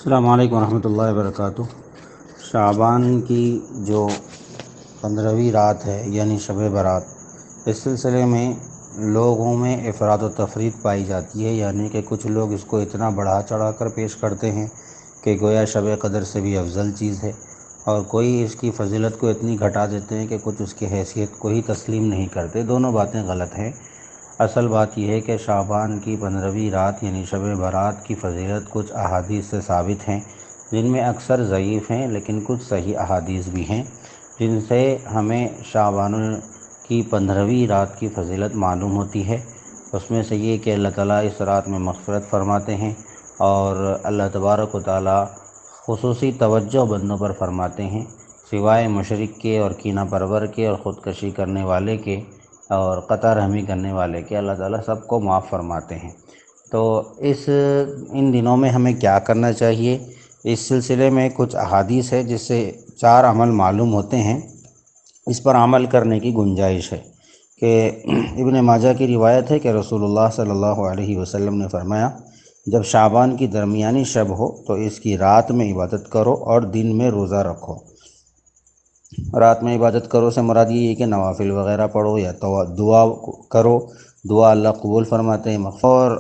السلام علیکم ورحمۃ اللہ وبرکاتہ۔ شعبان کی جو 15ویں رات ہے یعنی شب برات، اس سلسلے میں لوگوں میں افراد و تفریق پائی جاتی ہے، یعنی کہ کچھ لوگ اس کو اتنا بڑھا چڑھا کر پیش کرتے ہیں کہ گویا شب قدر سے بھی افضل چیز ہے، اور کوئی اس کی فضیلت کو اتنی گھٹا دیتے ہیں کہ کچھ اس کی حیثیت کو ہی تسلیم نہیں کرتے۔ دونوں باتیں غلط ہیں۔ اصل بات یہ ہے کہ شعبان کی 15ویں رات یعنی شب برات کی فضیلت کچھ احادیث سے ثابت ہیں، جن میں اکثر ضعیف ہیں لیکن کچھ صحیح احادیث بھی ہیں، جن سے ہمیں شعبان کی 15ویں رات کی فضیلت معلوم ہوتی ہے۔ اس میں سے یہ کہ اللہ تعالیٰ اس رات میں مغفرت فرماتے ہیں، اور اللہ تبارک و تعالیٰ خصوصی توجہ بندوں پر فرماتے ہیں، سوائے مشرک کے اور کینہ پرور کے اور خودکشی کرنے والے کے اور قطع رحمی کرنے والے کے، اللہ تعالیٰ سب کو معاف فرماتے ہیں۔ تو ان دنوں میں ہمیں کیا کرنا چاہیے؟ اس سلسلے میں کچھ احادیث ہے جس سے 4 عمل معلوم ہوتے ہیں، اس پر عمل کرنے کی گنجائش ہے۔ کہ ابن ماجہ کی روایت ہے کہ رسول اللہ صلی اللہ علیہ وسلم نے فرمایا، جب شعبان کی درمیانی شب ہو تو اس کی رات میں عبادت کرو اور دن میں روزہ رکھو۔ رات میں عبادت کرو سے مراد یہ ہے کہ نوافل وغیرہ پڑھو یا دعا کرو، دعا اللہ قبول فرماتے ہیں۔ اور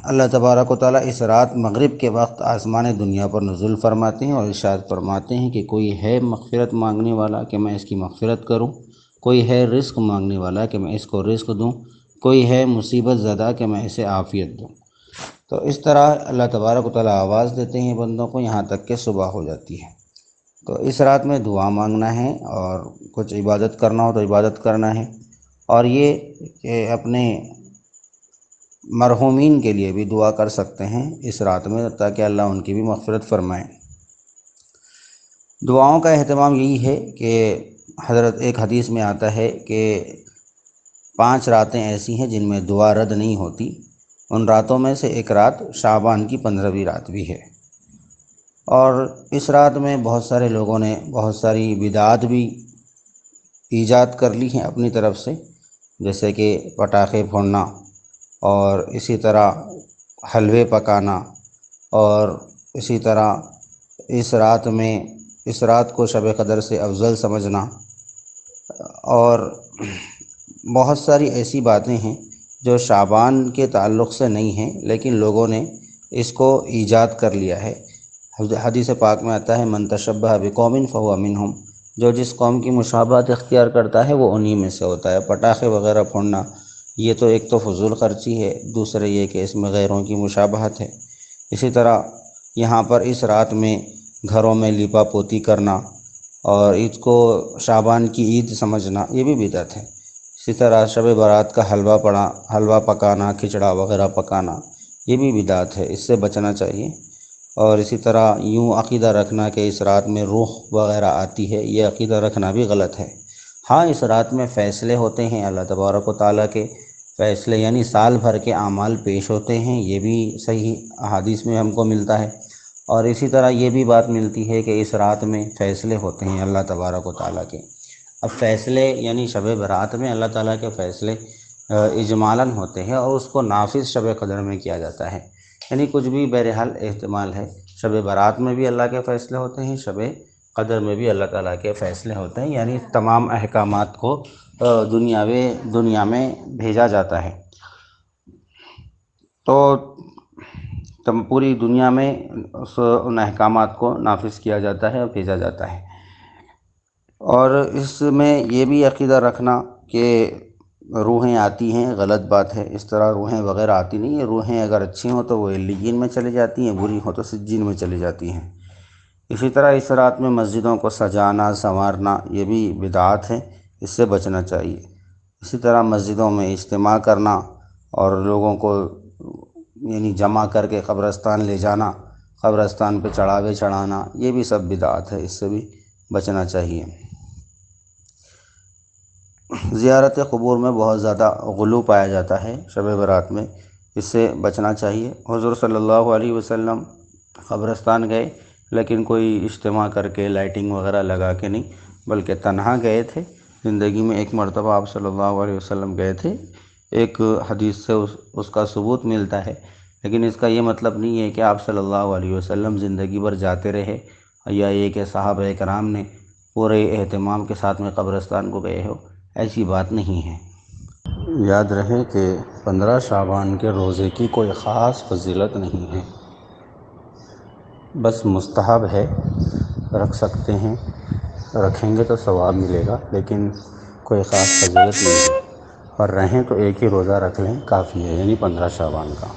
اللہ تبارک و تعالیٰ اس رات مغرب کے وقت آسمان دنیا پر نزول فرماتے ہیں اور ارشاد فرماتے ہیں کہ کوئی ہے مغفرت مانگنے والا کہ میں اس کی مغفرت کروں، کوئی ہے رزق مانگنے والا کہ میں اس کو رزق دوں، کوئی ہے مصیبت زدہ کہ میں اسے عافیت دوں۔ تو اس طرح اللہ تبارک و تعالیٰ آواز دیتے ہیں بندوں کو یہاں تک کہ صبح ہو جاتی ہے۔ تو اس رات میں دعا مانگنا ہے، اور کچھ عبادت کرنا ہو تو عبادت کرنا ہے، اور یہ کہ اپنے مرحومین کے لیے بھی دعا کر سکتے ہیں اس رات میں تاکہ اللہ ان کی بھی مغفرت فرمائے۔ دعاؤں کا اہتمام یہی ہے کہ حضرت ایک حدیث میں آتا ہے کہ 5 راتیں ایسی ہیں جن میں دعا رد نہیں ہوتی، ان راتوں میں سے ایک رات شعبان کی 15ویں رات بھی ہے۔ اور اس رات میں بہت سارے لوگوں نے بہت ساری بدعات بھی ایجاد کر لی ہیں اپنی طرف سے، جیسے کہ پٹاخے پھوڑنا، اور اسی طرح حلوے پکانا، اور اسی طرح اس رات کو شب قدر سے افضل سمجھنا، اور بہت ساری ایسی باتیں ہیں جو شعبان کے تعلق سے نہیں ہیں لیکن لوگوں نے اس کو ایجاد کر لیا ہے۔ حدیث پاک میں آتا ہے، من تشبہ بقوم فہو منہم، جو جس قوم کی مشابہت اختیار کرتا ہے وہ انہی میں سے ہوتا ہے۔ پٹاخے وغیرہ پھوڑنا یہ تو ایک تو فضول خرچی ہے، دوسرے یہ کہ اس میں غیروں کی مشابہت ہے۔ اسی طرح یہاں پر اس رات میں گھروں میں لیپا پوتی کرنا اور عید کو شعبان کی عید سمجھنا یہ بھی بدعت ہے۔ اسی طرح شب برات کا حلوہ پکانا، کھچڑا وغیرہ پکانا یہ بھی بدعت ہے، اس سے بچنا چاہیے۔ اور اسی طرح یوں عقیدہ رکھنا کہ اس رات میں روح وغیرہ آتی ہے، یہ عقیدہ رکھنا بھی غلط ہے۔ ہاں، اس رات میں فیصلے ہوتے ہیں، اللہ تبارک و تعالیٰ کے فیصلے یعنی سال بھر کے اعمال پیش ہوتے ہیں، یہ بھی صحیح احادیث میں ہم کو ملتا ہے۔ اور اسی طرح یہ بھی بات ملتی ہے کہ اس رات میں فیصلے ہوتے ہیں اللہ تبارک و تعالیٰ کے۔ اب فیصلے یعنی شب برات میں اللہ تعالیٰ کے فیصلے اجمالاً ہوتے ہیں، اور اس کو نافذ شب قدر میں کیا جاتا ہے، یعنی کچھ بھی بہرحال احتمال ہے، شب برات میں بھی اللہ کے فیصلے ہوتے ہیں، شب قدر میں بھی اللہ تعالیٰ کے فیصلے ہوتے ہیں، یعنی تمام احکامات کو دنیا میں بھیجا جاتا ہے۔ تو پوری دنیا میں ان احکامات کو نافذ کیا جاتا ہے اور بھیجا جاتا ہے۔ اور اس میں یہ بھی عقیدہ رکھنا کہ روحیں آتی ہیں غلط بات ہے، اس طرح روحیں وغیرہ آتی نہیں ہیں۔ روحیں اگر اچھی ہوں تو وہ علیین میں چلی جاتی ہیں، بری ہوں تو سجین میں چلی جاتی ہیں۔ اسی طرح اس رات میں مسجدوں کو سجانا سنوارنا یہ بھی بدعات ہے، اس سے بچنا چاہیے۔ اسی طرح مسجدوں میں اجتماع کرنا اور لوگوں کو یعنی جمع کر کے قبرستان لے جانا، قبرستان پہ چڑھاوے چڑھانا یہ بھی سب بدعات ہے، اس سے بھی بچنا چاہیے۔ زیارت قبور میں بہت زیادہ غلو پایا جاتا ہے شب برات میں، اس سے بچنا چاہیے۔ حضور صلی اللہ علیہ وسلم قبرستان گئے لیکن کوئی اجتماع کر کے لائٹنگ وغیرہ لگا کے نہیں، بلکہ تنہا گئے تھے۔ زندگی میں ایک مرتبہ آپ صلی اللہ علیہ وسلم گئے تھے، ایک حدیث سے اس کا ثبوت ملتا ہے لیکن اس کا یہ مطلب نہیں ہے کہ آپ صلی اللہ علیہ وسلم زندگی بھر جاتے رہے، یا یہ کہ صحابہ کرام نے پورے اہتمام کے ساتھ میں قبرستان کو گئے ہو، ایسی بات نہیں ہے۔ یاد رہے کہ 15 شعبان کے روزے کی کوئی خاص فضیلت نہیں ہے، بس مستحب ہے، رکھ سکتے ہیں، رکھیں گے تو ثواب ملے گا، لیکن کوئی خاص فضیلت نہیں ہے، اور رہیں تو ایک ہی روزہ رکھ لیں کافی ہے، یعنی 15 شعبان کا۔